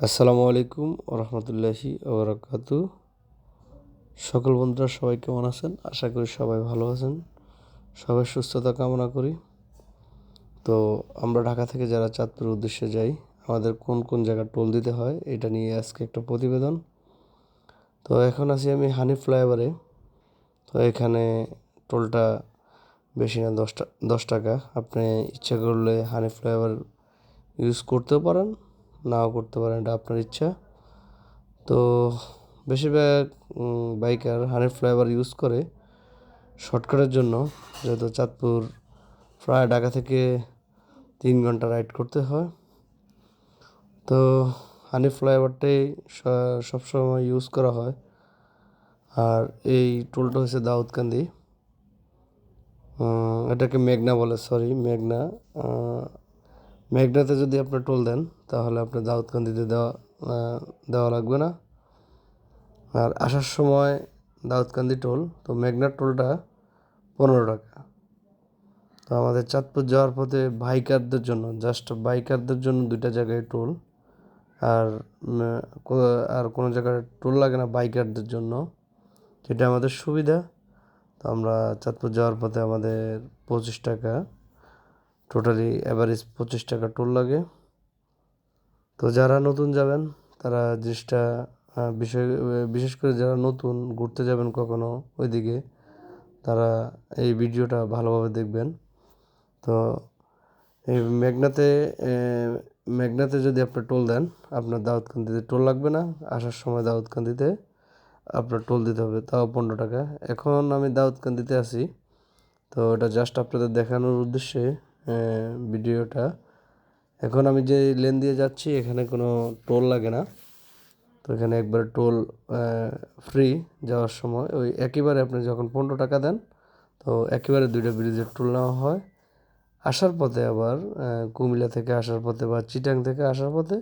আসসালামু আলাইকুম রহমতুল্লাহি ওবরাকাতু। সকল বন্ধুরা সবাই কেমন আছেন? আশা করি সবাই ভালো আছেন। সবাই সুস্থতা কামনা করি। তো আমরা ঢাকা থেকে যারা চাঁদপুরের উদ্দেশ্যে যাই, আমাদের কোন কোন জায়গায় টোল দিতে হয় এটা নিয়ে আজকে একটা প্রতিবেদন। তো এখন আছি আমি হানি ফ্লাইওভারে। তো এখানে টোলটা বেশি না, 10 টাকা। আপনি ইচ্ছা করলে হানি ফ্লাইওভার ইউজ করতেও পারেন, নাও করতে পারেন, এটা আপনার ইচ্ছা। তো বেশিরভাগ বাইকার হানি ফ্লাইওভার ইউজ করে শর্টকাটের জন্য, যেহেতু চাঁদপুর প্রায় ঢাকা থেকে 3 ঘন্টা রাইড করতে হয়। তো হানি ফ্লাইওভারটাই সবসময় ইউজ করা হয়। আর এই টোলটা হচ্ছে দাউদকান্দি, এটাকে মেঘনা বলে, সরি মেঘনা। মেঘনাতে যদি আপনি টোল দেন তাহলে আপনার দাউদকান্দিতে দেওয়া লাগবে না। আর আসার সময় দাউদকান্দি টোল, তো মেঘনার টোলটা 15 টাকা। তো আমাদের চাঁদপুর যাওয়ার পথে বাইকারদের জন্য, জাস্ট বাইকারদের জন্য 2টা জায়গায় টোল। আর আর কোনো জায়গায় টোল লাগে না বাইকারদের জন্য, যেটা আমাদের সুবিধা। তো আমরা চাঁদপুর যাওয়ার পথে আমাদের 25 টাকা, টোটালি অ্যাভারেজ 25 টাকা টোল লাগে। তো যারা নতুন যাবেন তারা জিনিসটা বিশেষ করে যারা নতুন ঘুরতে যাবেন কখনো ওইদিকে, তারা এই ভিডিওটা ভালোভাবে দেখবেন। তো এই মেঘনাতে যদি আপনি টোল দেন, আপনার দাউদকান্দিতে টোল লাগবে না। আসার সময় দাউদকান্দিতে আপনার টোল দিতে হবে, তাও 15 টাকা। এখন আমি দাউদকান্দিতে আছি, তো এটা জাস্ট আপনাদের দেখানোর উদ্দেশ্যে ভিডিওটা। এখন আমি যে লেন দিয়ে যাচ্ছি এখানে কোনো টোল লাগে না। তো এখানে একবারে টোল ফ্রি। যাওয়ার সময় ওই একেবারে আপনি যখন 15 টাকা দেন, তো একেবারে 2টা ব্রিজের টোল নেওয়া হয়। আসার পথে আবার কুমিল্লা থেকে আসার পথে বা চিটাং থেকে আসার পথে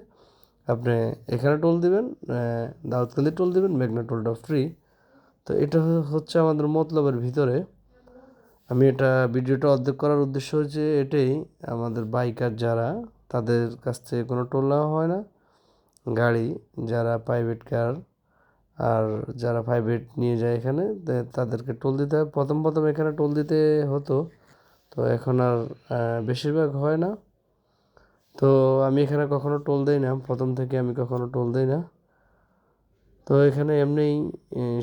আপনি এখানে টোল দিবেন, দাউদকান্দি টোল দিবেন, মেঘনা টোলটা ফ্রি। তো এটা হচ্ছে আমাদের মতলবের ভিতরে। আমি এটা ভিডিওটা অর্ধেক করার উদ্দেশ্য হচ্ছে এটাই, আমাদের বাইকার যারা, তাদের কাছ থেকে কোনো টোল নেওয়া হয় না। গাড়ি যারা প্রাইভেট কার আর যারা প্রাইভেট নিয়ে যায় এখানে, তাদেরকে টোল দিতে হয়। প্রথম প্রথম এখানে টোল দিতে হতো, তো এখন আর বেশিরভাগ হয় না। তো আমি এখানে কখনো টোল দেই না, প্রথম থেকে আমি কখনো টোল দেই না। তো এখানে এমনিই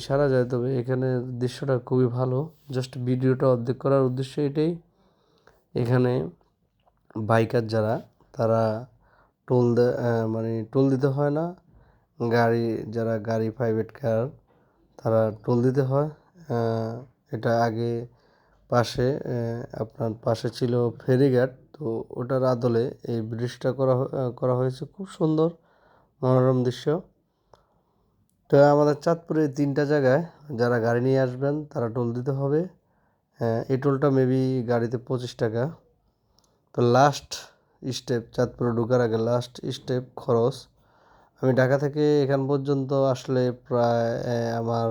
সারা যায়, তবে এখানে দৃশ্যটা খুবই ভালো। জাস্ট ভিডিওটা অর্ধেক করার উদ্দেশ্য এটাই। এখানে বাইকার যারা, তারা মানে টোল দিতে হয় না। যারা গাড়ি প্রাইভেট কার, তারা টোল দিতে হয়। এটা আগে আপনার পাশে ছিল ফেরিঘাট, তো ওটার আদলে এই ব্রিজটা করা হয়েছে। খুব সুন্দর মনোরম দৃশ্য। তো আমাদের চাঁদপুরে 3টা জায়গায় যারা গাড়ি নিয়ে আসবেন তারা টোল দিতে হবে। এই টোলটা মেবি গাড়িতে 25 টাকা। তো লাস্ট স্টেপ, চাঁদপুরে ঢোকার আগে লাস্ট স্টেপ খরচ। আমি ঢাকা থেকে এখান পর্যন্ত আসলে প্রায় আমার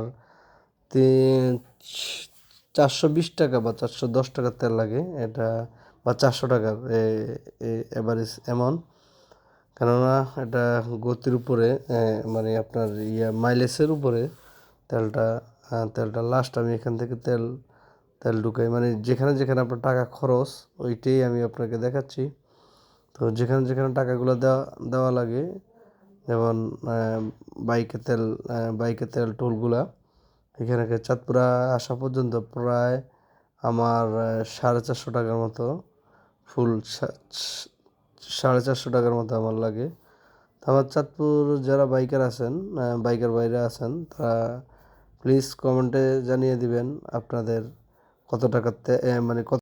420 টাকা বা 410 টাকার তেল লাগে এটা, বা 400 টাকার এভারেজ অ্যামাউন্ট। কেননা এটা গতির উপরে, মানে আপনার মাইলেজের উপরে তেলটা লাস্ট আমি এখান থেকে তেল ঢুকাই, মানে যেখানে যেখানে আপনার টাকা খরচ ওইটাই আমি আপনাকে দেখাচ্ছি। তো যেখানে যেখানে টাকাগুলো দেওয়া লাগে, যেমন বাইকের তেল টোলগুলা, এখানে চাঁদপুরা আসা পর্যন্ত প্রায় আমার 450 টাকার মতো, ফুল 450 টাকার মতো আমার লাগে। তো আমার চাঁদপুর যারা বাইকার আছেন, বাইকার বাইরে আছেন, তারা প্লিজ কমেন্টে জানিয়ে দিবেন আপনাদের কত টাকাতে, মানে কত